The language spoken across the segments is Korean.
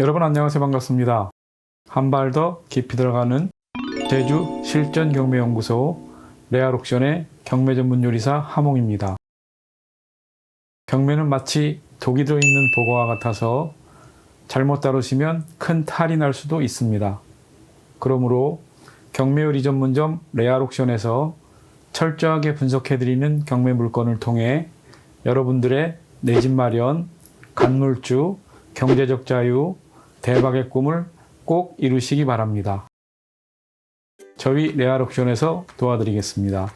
여러분 안녕하세요. 반갑습니다. 한 발 더 깊이 들어가는 제주 실전경매연구소 레알옥션의 경매 전문 요리사 하몽입니다. 경매는 마치 독이 들어있는 보고와 같아서 잘못 다루시면 큰 탈이 날 수도 있습니다. 그러므로 경매 요리 전문점 레알옥션에서 철저하게 분석해드리는 경매 물건을 통해 여러분들의 내 집 마련, 간물주, 경제적 자유, 대박의 꿈을 꼭 이루시기 바랍니다. 저희 레알옥션에서 도와드리겠습니다.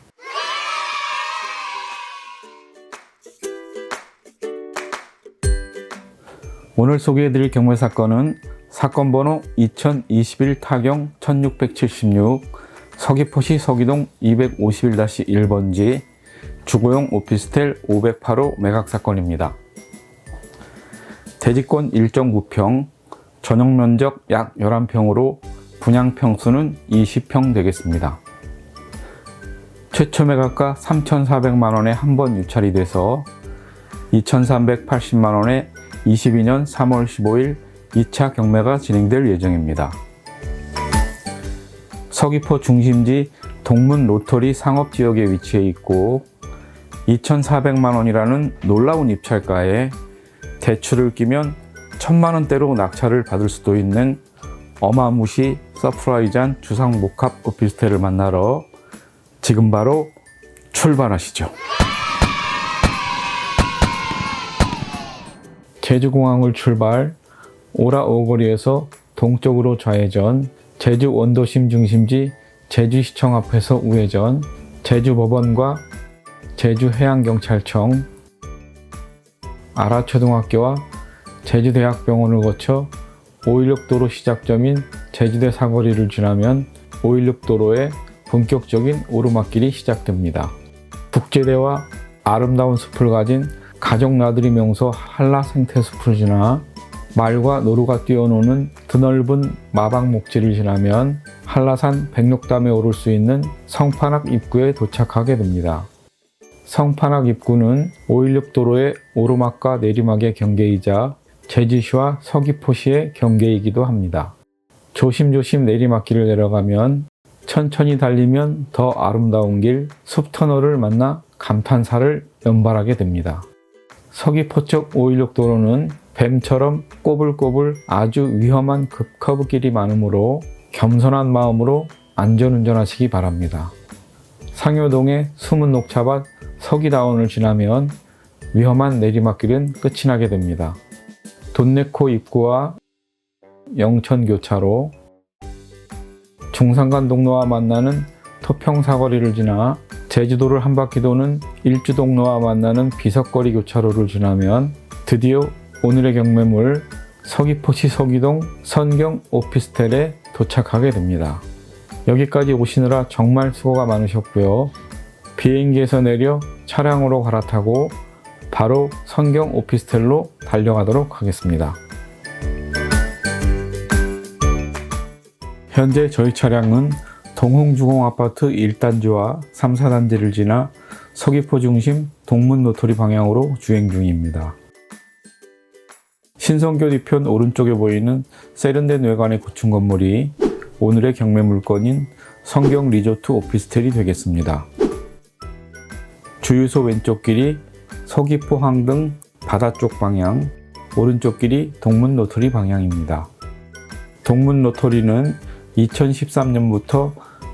오늘 소개해드릴 경매 사건은 사건 번호 2021 타경 1676 서귀포시 서귀동 251-1번지 주거용 오피스텔 508호 매각 사건입니다. 대지권 1.9평, 전용 면적 약 11평으로 분양 평수는 20평 되겠습니다. 최초 매각가 3,400만원에 한 번 유찰이 돼서 2,380만원에 22년 3월 15일 2차 경매가 진행될 예정입니다. 서귀포 중심지 동문 로터리 상업지역에 위치해 있고 2,400만원이라는 놀라운 입찰가에 대출을 끼면 1,000만원대로 낙찰을 받을 수도 있는 어마무시 서프라이즈한 주상 복합 오피스텔을 만나러 지금 바로 출발하시죠. 제주공항을 출발, 오라 오거리에서 동쪽으로 좌회전, 제주 원도심 중심지 제주시청 앞에서 우회전, 제주법원과 제주해양경찰청, 아라초등학교와 제주대학병원을 거쳐 516도로 시작점인 제주대 사거리를 지나면 516도로의 본격적인 오르막길이 시작됩니다. 북제대와 아름다운 숲을 가진 가족 나들이 명소 한라 생태숲을 지나 말과 노루가 뛰어노는 드넓은 마방 목지를 지나면 한라산 백록담에 오를 수 있는 성판악 입구에 도착하게 됩니다. 성판악 입구는 516도로의 오르막과 내리막의 경계이자 제주시와 서귀포시의 경계이기도 합니다. 조심조심 내리막길을 내려가면 천천히 달리면 더 아름다운 길 숲터널을 만나 감탄사를 연발하게 됩니다. 서귀포 쪽 516도로는 뱀처럼 꼬불꼬불 아주 위험한 급커브길이 많으므로 겸손한 마음으로 안전운전하시기 바랍니다. 상효동의 숨은 녹차밭 서기다운을 지나면 위험한 내리막길은 끝이 나게 됩니다. 돈네코 입구와 영천교차로, 중산간 동로와 만나는 토평사거리를 지나 제주도를 한 바퀴 도는 일주동로와 만나는 비석거리 교차로를 지나면 드디어 오늘의 경매물 서귀포시 서귀동 선경 오피스텔에 도착하게 됩니다. 여기까지 오시느라 정말 수고가 많으셨고요. 비행기에서 내려 차량으로 갈아타고 바로 선경 오피스텔로 달려가도록 하겠습니다. 현재 저희 차량은 동흥주공아파트 1단지와 3, 4단지를 지나 서귀포 중심 동문 로터리 방향으로 주행 중입니다. 신성교 뒤편 오른쪽에 보이는 세련된 외관의 고층 건물이 오늘의 경매 물건인 선경 리조트 오피스텔이 되겠습니다. 주유소 왼쪽 길이 서귀포 항등 바다 쪽 방향, 오른쪽 길이 동문 로터리 방향입니다. 동문 로터리는 2013년부터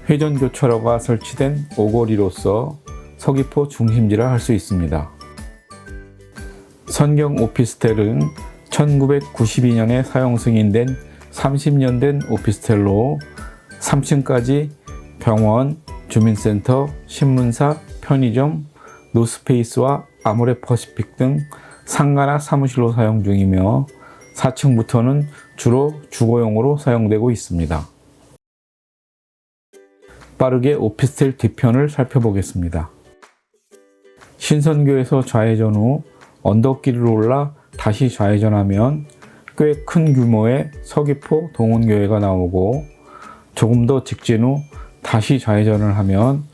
회전교차로가 설치된 오거리로서 서귀포 중심지라 할 수 있습니다. 선경 오피스텔은 1992년에 사용 승인된 30년 된 오피스텔로 3층까지 병원, 주민센터, 신문사, 편의점, 노스페이스와 아모레퍼시픽 등 상가나 사무실로 사용 중이며 4층부터는 주로 주거용으로 사용되고 있습니다. 빠르게 오피스텔 뒤편을 살펴보겠습니다. 신선교에서 좌회전 후 언덕길을 올라 다시 좌회전하면 꽤 큰 규모의 서귀포 동원교회가 나오고 조금 더 직진 후 다시 좌회전을 하면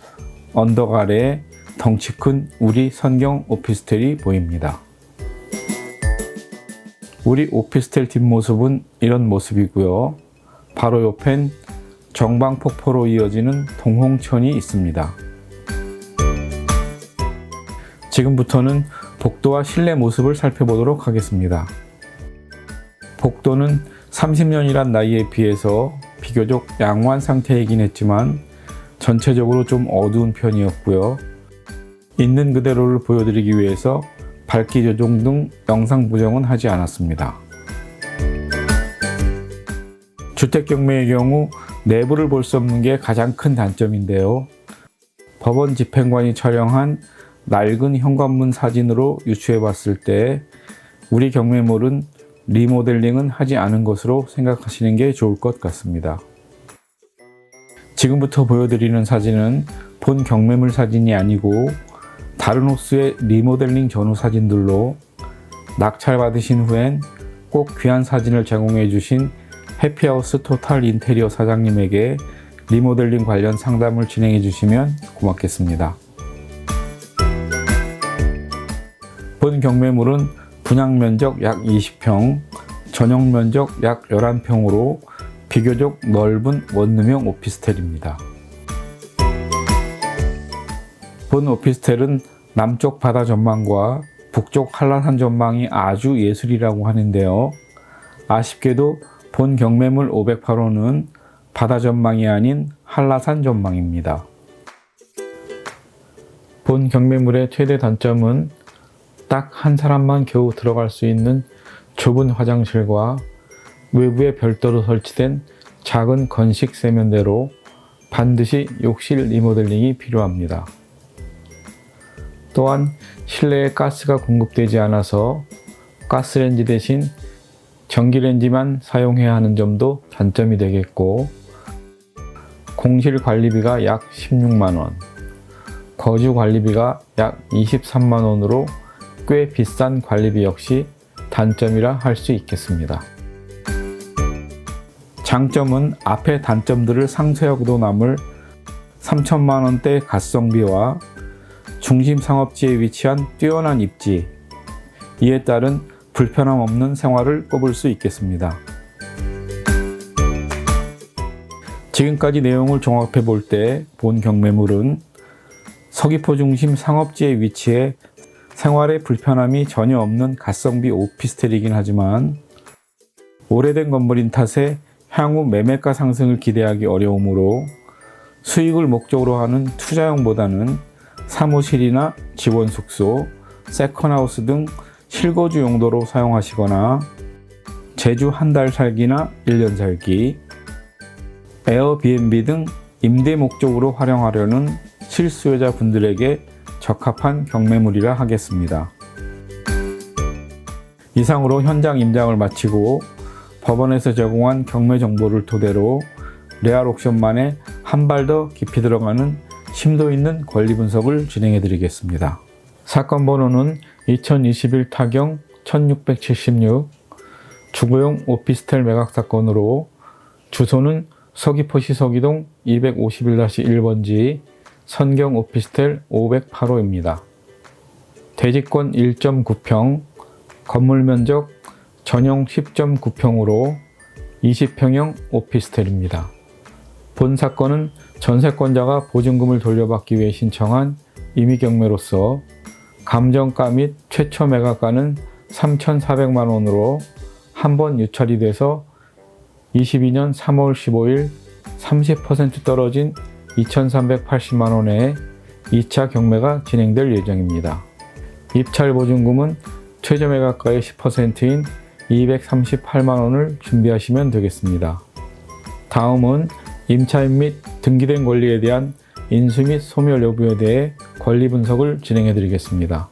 언덕 아래에 덩치 큰 우리 선경 오피스텔이 보입니다. 우리 오피스텔 뒷모습은 이런 모습이고요. 바로 옆엔 정방폭포로 이어지는 동홍천이 있습니다. 지금부터는 복도와 실내 모습을 살펴보도록 하겠습니다. 복도는 30년이란 나이에 비해서 비교적 양호한 상태이긴 했지만 전체적으로 좀 어두운 편이었고요. 있는 그대로를 보여드리기 위해서 밝기 조정 등 영상 보정은 하지 않았습니다. 주택 경매의 경우 내부를 볼 수 없는 게 가장 큰 단점인데요. 법원 집행관이 촬영한 낡은 현관문 사진으로 유추해 봤을 때 우리 경매물은 리모델링은 하지 않은 것으로 생각하시는 게 좋을 것 같습니다. 지금부터 보여드리는 사진은 본 경매물 사진이 아니고 다른 호수의 리모델링 전후 사진들로 낙찰 받으신 후엔 꼭 귀한 사진을 제공해 주신 해피하우스 토탈 인테리어 사장님에게 리모델링 관련 상담을 진행해 주시면 고맙겠습니다. 본 경매물은 분양 면적 약 20평, 전용 면적 약 11평으로 비교적 넓은 원룸형 오피스텔입니다. 본 오피스텔은 남쪽 바다 전망과 북쪽 한라산 전망이 아주 예술이라고 하는데요. 아쉽게도 본 경매물 508호는 바다 전망이 아닌 한라산 전망입니다. 본 경매물의 최대 단점은 딱 한 사람만 겨우 들어갈 수 있는 좁은 화장실과 외부에 별도로 설치된 작은 건식 세면대로 반드시 욕실 리모델링이 필요합니다. 또한 실내에 가스가 공급되지 않아서 가스레인지 대신 전기레인지만 사용해야 하는 점도 단점이 되겠고, 공실 관리비가 약 16만원, 거주 관리비가 약 23만원으로 꽤 비싼 관리비 역시 단점이라 할 수 있겠습니다. 장점은 앞의 단점들을 상쇄하고도 남을 3천만원대 가성비와 중심 상업지에 위치한 뛰어난 입지, 이에 따른 불편함 없는 생활을 꼽을 수 있겠습니다. 지금까지 내용을 종합해 볼 때 본 경매물은 서귀포 중심 상업지에 위치해 생활에 불편함이 전혀 없는 가성비 오피스텔이긴 하지만 오래된 건물인 탓에 향후 매매가 상승을 기대하기 어려우므로 수익을 목적으로 하는 투자용보다는 사무실이나 직원 숙소, 세컨하우스 등 실거주 용도로 사용하시거나 제주 한 달 살기나 1년 살기, 에어비앤비 등 임대 목적으로 활용하려는 실수요자 분들에게 적합한 경매물이라 하겠습니다. 이상으로 현장 임장을 마치고 법원에서 제공한 경매 정보를 토대로 레알 옥션만에 한 발 더 깊이 들어가는 심도 있는 권리 분석을 진행해 드리겠습니다. 사건 번호는 2021 타경 1676 주거용 오피스텔 매각 사건으로 주소는 서귀포시 서귀동 251-1번지 선경 오피스텔 508호입니다. 대지권 1.9평, 건물 면적 전용 10.9평으로 20평형 오피스텔입니다. 본 사건은 전세권자가 보증금을 돌려받기 위해 신청한 임의경매로서 감정가 및 최초 매각가는 3,400만 원으로 한 번 유찰이 돼서 22년 3월 15일 30% 떨어진 2,380만 원에 2차 경매가 진행될 예정입니다. 입찰 보증금은 최저 매각가의 10%인 238만 원을 준비하시면 되겠습니다. 다음은 임차인 및 등기된 권리에 대한 인수 및 소멸 여부에 대해 권리 분석을 진행해 드리겠습니다.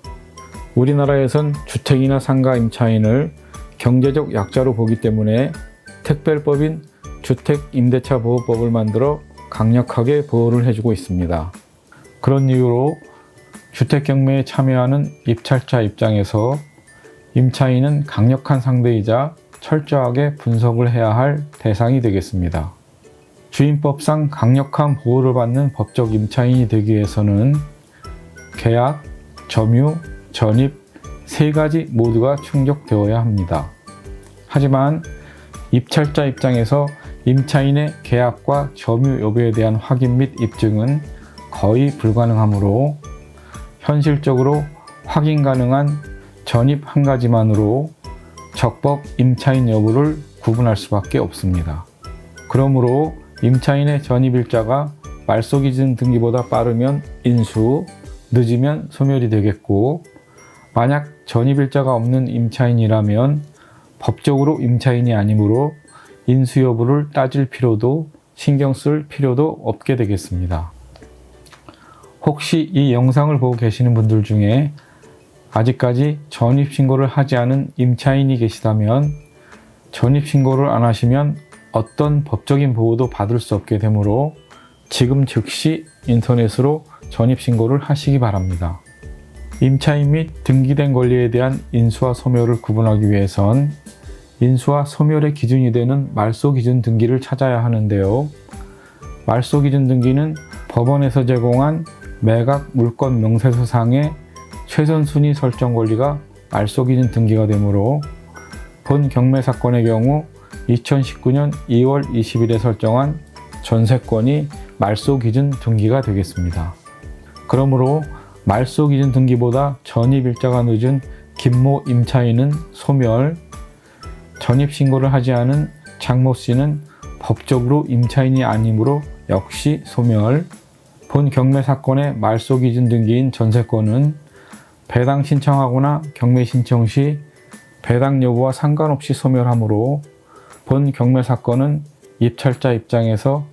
우리나라에선 주택이나 상가 임차인을 경제적 약자로 보기 때문에 특별법인 주택임대차 보호법을 만들어 강력하게 보호를 해주고 있습니다. 그런 이유로 주택경매에 참여하는 입찰자 입장에서 임차인은 강력한 상대이자 철저하게 분석을 해야 할 대상이 되겠습니다. 주임법상 강력한 보호를 받는 법적 임차인이 되기 위해서는 계약, 점유, 전입 세 가지 모두가 충족되어야 합니다. 하지만 입찰자 입장에서 임차인의 계약과 점유 여부에 대한 확인 및 입증은 거의 불가능하므로 현실적으로 확인 가능한 전입 한 가지만으로 적법 임차인 여부를 구분할 수밖에 없습니다. 그러므로 임차인의 전입일자가 말소기준 등기보다 빠르면 인수, 늦으면 소멸이 되겠고, 만약 전입일자가 없는 임차인이라면 법적으로 임차인이 아니므로 인수 여부를 따질 필요도 신경 쓸 필요도 없게 되겠습니다. 혹시 이 영상을 보고 계시는 분들 중에 아직까지 전입신고를 하지 않은 임차인이 계시다면 전입신고를 안 하시면 어떤 법적인 보호도 받을 수 없게 되므로 지금 즉시 인터넷으로 전입신고를 하시기 바랍니다. 임차인 및 등기된 권리에 대한 인수와 소멸을 구분하기 위해선 인수와 소멸의 기준이 되는 말소기준 등기를 찾아야 하는데요. 말소기준 등기는 법원에서 제공한 매각 물권 명세서상의 최선순위 설정 권리가 말소기준 등기가 되므로 본 경매 사건의 경우 2019년 2월 20일에 설정한 전세권이 말소기준 등기가 되겠습니다. 그러므로 말소기준 등기보다 전입일자가 늦은 김모 임차인은 소멸, 전입신고를 하지 않은 장모 씨는 법적으로 임차인이 아니므로 역시 소멸, 본 경매 사건의 말소기준 등기인 전세권은 배당 신청하거나 경매 신청 시 배당 여부와 상관없이 소멸하므로 본 경매 사건은 입찰자 입장에서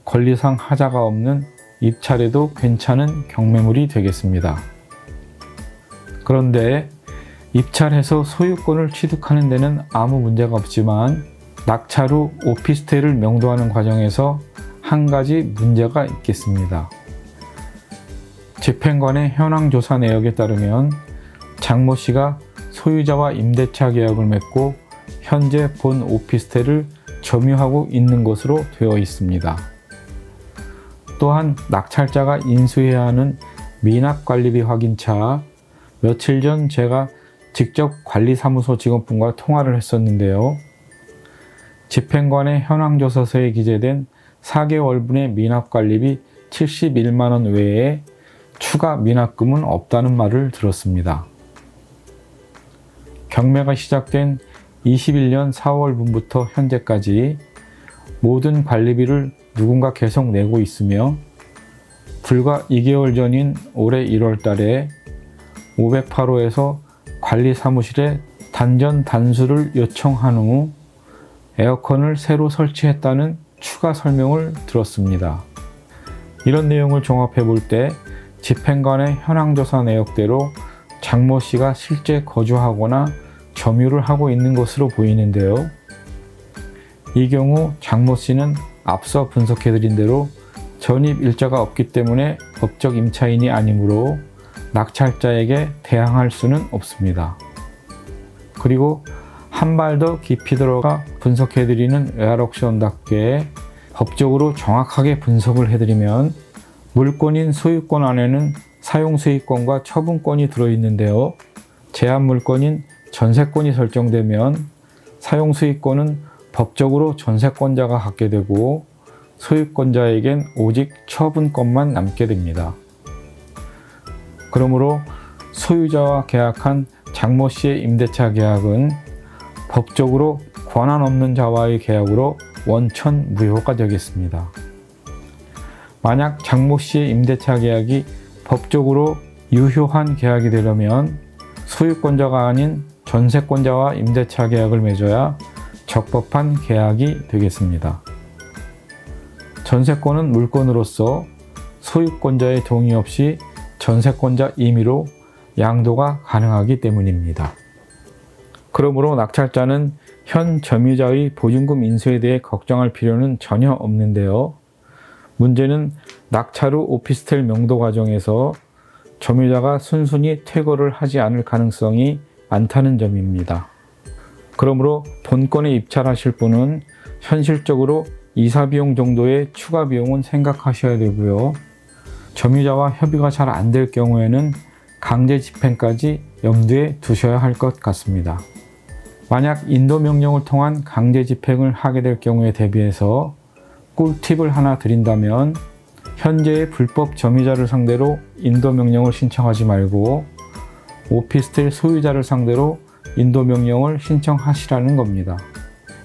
권리상 하자가 없는 입찰해도 괜찮은 경매물이 되겠습니다. 그런데 입찰해서 소유권을 취득하는 데는 아무 문제가 없지만 낙찰 후 오피스텔을 명도하는 과정에서 한 가지 문제가 있겠습니다. 집행관의 현황조사 내역에 따르면 장모 씨가 소유자와 임대차 계약을 맺고 현재 본 오피스텔을 점유하고 있는 것으로 되어 있습니다. 또한 낙찰자가 인수해야 하는 미납관리비 확인차, 며칠 전 제가 직접 관리사무소 직원분과 통화를 했었는데요. 집행관의 현황조사서에 기재된 4개월분의 미납관리비 71만 원 외에 추가 미납금은 없다는 말을 들었습니다. 경매가 시작된 21년 4월분부터 현재까지 모든 관리비를 누군가 계속 내고 있으며 불과 2개월 전인 올해 1월 달에 508호에서 관리사무실에 단전 단수를 요청한 후 에어컨을 새로 설치했다는 추가 설명을 들었습니다. 이런 내용을 종합해 볼 때 집행관의 현황조사 내역대로 장모 씨가 실제 거주하거나 점유를 하고 있는 것으로 보이는데요. 이 경우 장모 씨는 앞서 분석해드린 대로 전입일자가 없기 때문에 법적 임차인이 아니므로 낙찰자에게 대항할 수는 없습니다. 그리고 한 발 더 깊이 들어가 분석해드리는 웨어럭션답게 법적으로 정확하게 분석을 해드리면 물권인 소유권 안에는 사용수익권과 처분권이 들어있는데요. 제한물권인 전세권이 설정되면 사용수익권은 법적으로 전세권자가 갖게 되고 소유권자에겐 오직 처분권만 남게 됩니다. 그러므로 소유자와 계약한 장모 씨의 임대차 계약은 법적으로 권한 없는 자와의 계약으로 원천 무효가 되겠습니다. 만약 장모 씨의 임대차 계약이 법적으로 유효한 계약이 되려면 소유권자가 아닌 전세권자와 임대차 계약을 맺어야 적법한 계약이 되겠습니다. 전세권은 물권으로서 소유권자의 동의 없이 전세권자 임의로 양도가 가능하기 때문입니다. 그러므로 낙찰자는 현 점유자의 보증금 인수에 대해 걱정할 필요는 전혀 없는데요. 문제는 낙찰 후 오피스텔 명도 과정에서 점유자가 순순히 퇴거를 하지 않을 가능성이 많다는 점입니다. 그러므로 본건에 입찰하실 분은 현실적으로 이사비용 정도의 추가 비용은 생각하셔야 되고요. 점유자와 협의가 잘 안 될 경우에는 강제 집행까지 염두에 두셔야 할 것 같습니다. 만약 인도명령을 통한 강제 집행을 하게 될 경우에 대비해서 꿀팁을 하나 드린다면 현재의 불법 점유자를 상대로 인도명령을 신청하지 말고 오피스텔 소유자를 상대로 인도명령을 신청하시라는 겁니다.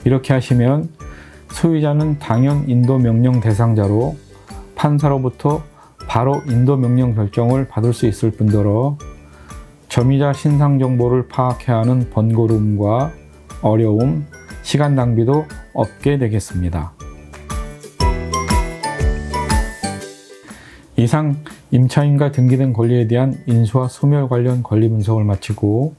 이렇게 하시면 소유자는 당연 인도명령 대상자로 판사로부터 바로 인도명령 결정을 받을 수 있을 뿐더러 점유자 신상 정보를 파악해야 하는 번거로움과 어려움, 시간 낭비도 없게 되겠습니다. 이상 임차인과 등기된 권리에 대한 인수와 소멸 관련 권리 분석을 마치고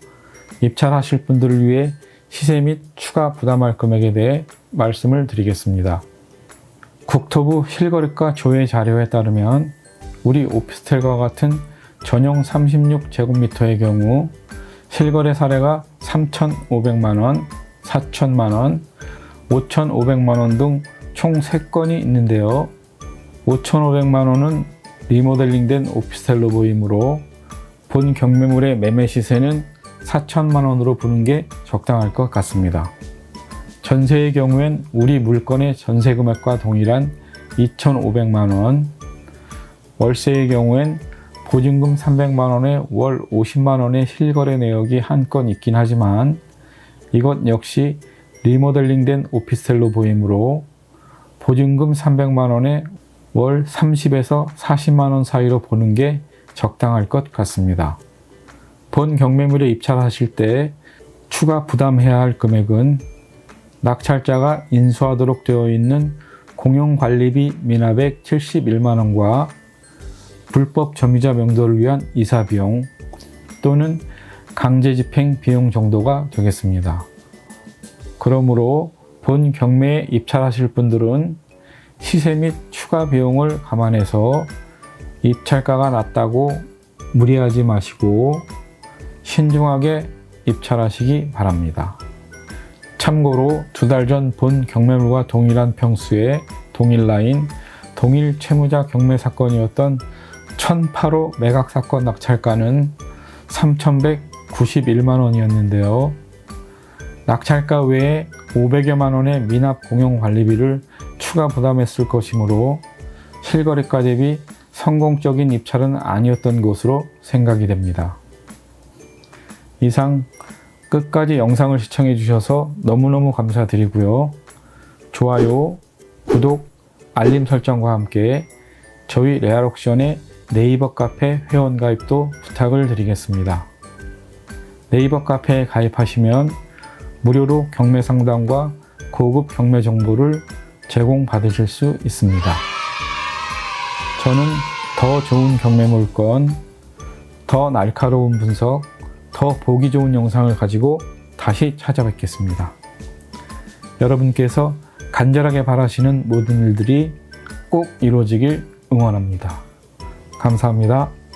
입찰하실 분들을 위해 시세 및 추가 부담할 금액에 대해 말씀을 드리겠습니다. 국토부 실거래가 조회 자료에 따르면 우리 오피스텔과 같은 전용 36제곱미터의 경우 실거래 사례가 3,500만원, 4,000만원, 5,500만원 등 총 3건이 있는데요. 5,500만원은 리모델링된 오피스텔로 보이므로 본 경매물의 매매 시세는 4,000만원으로 보는 게 적당할 것 같습니다. 전세의 경우엔 우리 물건의 전세 금액과 동일한 2,500만원, 월세의 경우엔 보증금 300만원에 월 50만원의 실거래 내역이 한 건 있긴 하지만 이것 역시 리모델링된 오피스텔로 보이므로 보증금 300만원에 월 30에서 40만원 사이로 보는 게 적당할 것 같습니다. 본 경매물에 입찰하실 때 추가 부담해야 할 금액은 낙찰자가 인수하도록 되어 있는 공용관리비 미납액 71만원과 불법 점유자 명도를 위한 이사비용 또는 강제집행 비용 정도가 되겠습니다. 그러므로 본 경매에 입찰하실 분들은 시세 및 추가 비용을 감안해서 입찰가가 낮다고 무리하지 마시고 신중하게 입찰하시기 바랍니다. 참고로 2달 전 본 경매물과 동일한 평수의 동일 라인, 동일 채무자 경매 사건이었던 1008호 매각 사건 낙찰가는 3,191만원이었는데요. 낙찰가 외에 500여만원의 미납 공용관리비를 추가 부담했을 것이므로 실거래가 대비 성공적인 입찰은 아니었던 것으로 생각이 됩니다. 이상 끝까지 영상을 시청해 주셔서 너무너무 감사드리고요. 좋아요, 구독, 알림 설정과 함께 저희 레알옥션의 네이버 카페 회원 가입도 부탁을 드리겠습니다. 네이버 카페에 가입하시면 무료로 경매 상담과 고급 경매 정보를 제공받으실 수 있습니다. 저는 더 좋은 경매 물건, 더 날카로운 분석, 더 보기 좋은 영상을 가지고 다시 찾아뵙겠습니다. 여러분께서 간절하게 바라시는 모든 일들이 꼭 이루어지길 응원합니다. 감사합니다.